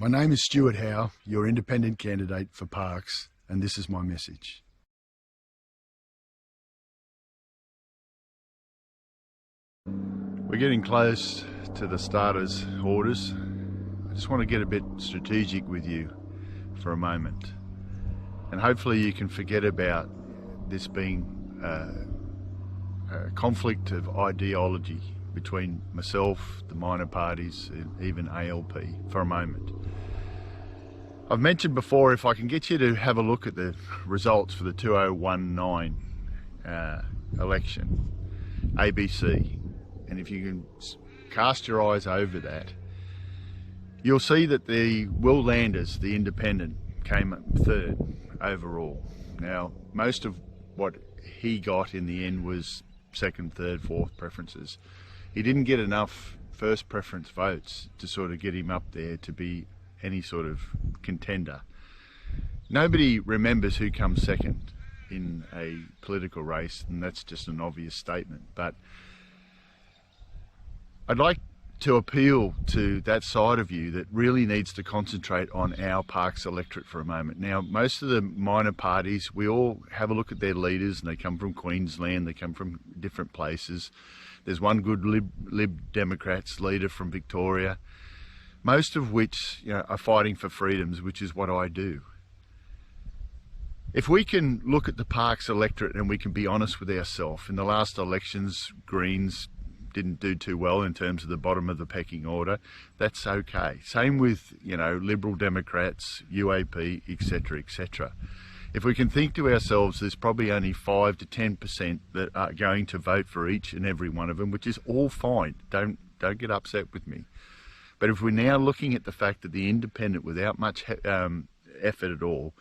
My name is Stuart Howe, your independent candidate for Parks, and this is my message. We're getting close to the starters' orders. I just want to get a bit strategic with you for a moment, and hopefully you can forget about this being a conflict of ideology between myself, the minor parties, and even ALP for a moment. I've mentioned before, if I can get you to have a look at the results for the 2019 election, ABC, and if you can cast your eyes over that, you'll see that the Will Landers, the independent, came third overall. Now, most of what he got in the end was second, third, fourth preferences. He didn't get enough first preference votes to sort of get him up there to be any sort of contender. Nobody remembers who comes second in a political race, and that's just an obvious statement. But I'd like to appeal to that side of you that really needs to concentrate on our Parks electorate for a moment. Now, most of the minor parties, we all have a look at their leaders, and they come from Queensland, they come from different places. There's one good Lib Democrats leader from Victoria, most of which, you know, are fighting for freedoms, which is what I do. If we can look at the Parks electorate and we can be honest with ourselves, in the last elections, Greens didn't do too well in terms of the bottom of the pecking order. That's okay. Same with, you know, Liberal Democrats, UAP, etc., etc. If we can think to ourselves, there's probably only 5 to 10% that are going to vote for each and every one of them, which is all fine. Don't get upset with me. But if we're now looking at the fact that the independent, without much effort at all,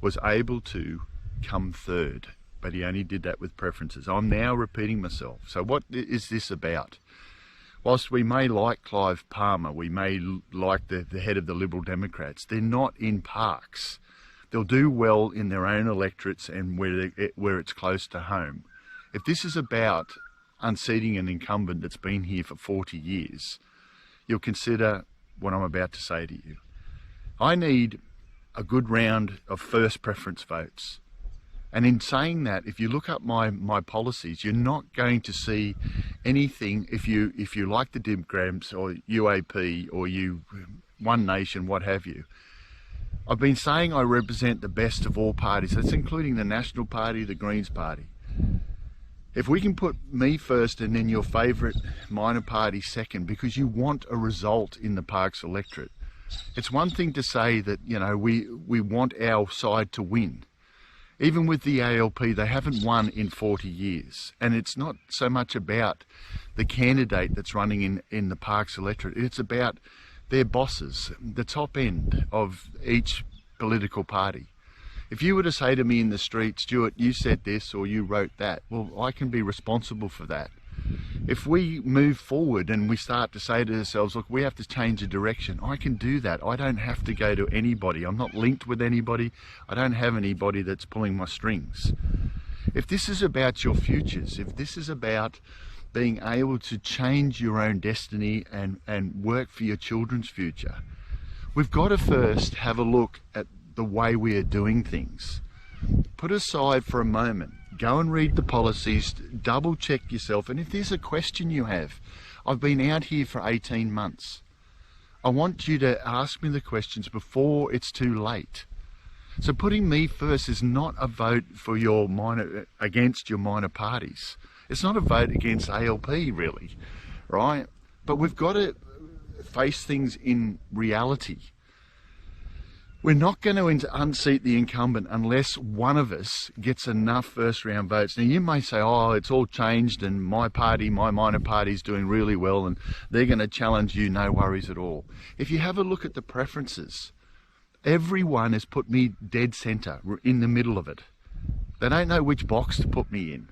was able to come third, but he only did that with preferences. I'm now repeating myself. So what is this about? Whilst we may like Clive Palmer, we may like the head of the Liberal Democrats, they're not in Parks. They'll do well in their own electorates and where it's close to home. If this is about unseating an incumbent that's been here for 40 years, you'll consider what I'm about to say to you. I need a good round of first preference votes. And in saying that, if you look up my policies, you're not going to see anything, if you like the Democrats or UAP or you One Nation, what have you. I've been saying I represent the best of all parties. That's including the National Party, the Greens Party. If we can put me first and then your favourite minor party second, because you want a result in the Parks electorate. It's one thing to say that, you know, we want our side to win. Even with the ALP, they haven't won in 40 years. And it's not so much about the candidate that's running in the Parks electorate. It's about their bosses, the top end of each political party. If you were to say to me in the street, Stuart, you said this or you wrote that, well, I can be responsible for that. If we move forward and we start to say to ourselves, look, we have to change the direction, I can do that. I don't have to go to anybody. I'm not linked with anybody. I don't have anybody that's pulling my strings. If this is about your futures, if this is about being able to change your own destiny and work for your children's future, we've got to first have a look at the way we are doing things. Put aside for a moment, go and read the policies, double check yourself, and if there's a question you have, I've been out here for 18 months. I want you to ask me the questions before it's too late. So putting me first is not a vote for against your minor parties. It's not a vote against ALP, really, right? But we've got to face things in reality. We're not going to unseat the incumbent unless one of us gets enough first round votes. Now, you may say, oh, it's all changed and my party, my minor party is doing really well and they're going to challenge you, no worries at all. If you have a look at the preferences, everyone has put me dead centre, in the middle of it. They don't know which box to put me in.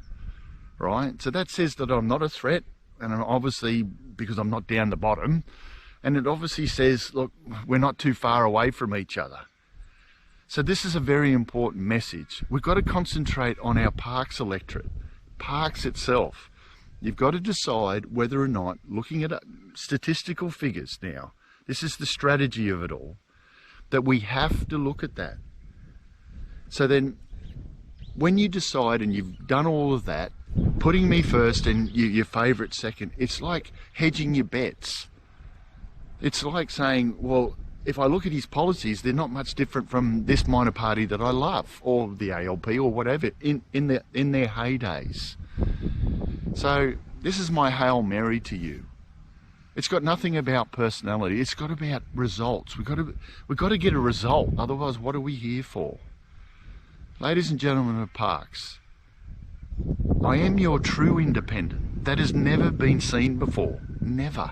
Right? So that says that I'm not a threat, and I'm obviously, because I'm not down the bottom, and it obviously says, look, we're not too far away from each other. So this is a very important message. We've got to concentrate on our Parks electorate, Parks itself. You've got to decide whether or not, looking at statistical figures now, this is the strategy of it all. that we have to look at that. So then, when you decide and you've done all of that, putting me first and your favourite second, it's like hedging your bets. It's like saying, well, if I look at his policies, they're not much different from this minor party that I love, or the ALP or whatever, in their heydays. So this is my Hail Mary to you. It's got nothing about personality. It's got about results. We've got to get a result. Otherwise, what are we here for? Ladies and gentlemen of Parks, I am your true independent. That has never been seen before. Never.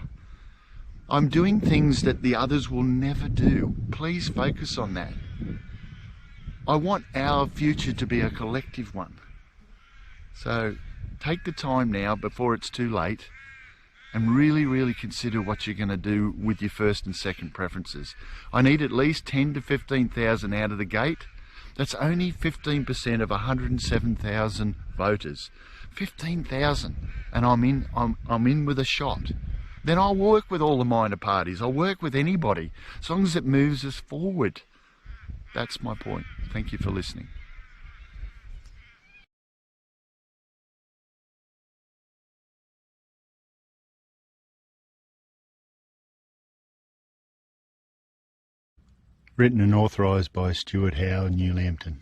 I'm doing things that the others will never do. Please focus on that. I want our future to be a collective one. So take the time now before it's too late and really consider what you're going to do with your first and second preferences. I need at least 10 to 15,000 out of the gate. That's only 15% of 107,000 voters. 15,000, and I'm in with a shot. Then I'll work with all the minor parties. I'll work with anybody, as long as it moves us forward. That's my point. Thank you for listening. Written and authorised by Stuart Howe, New Lambton.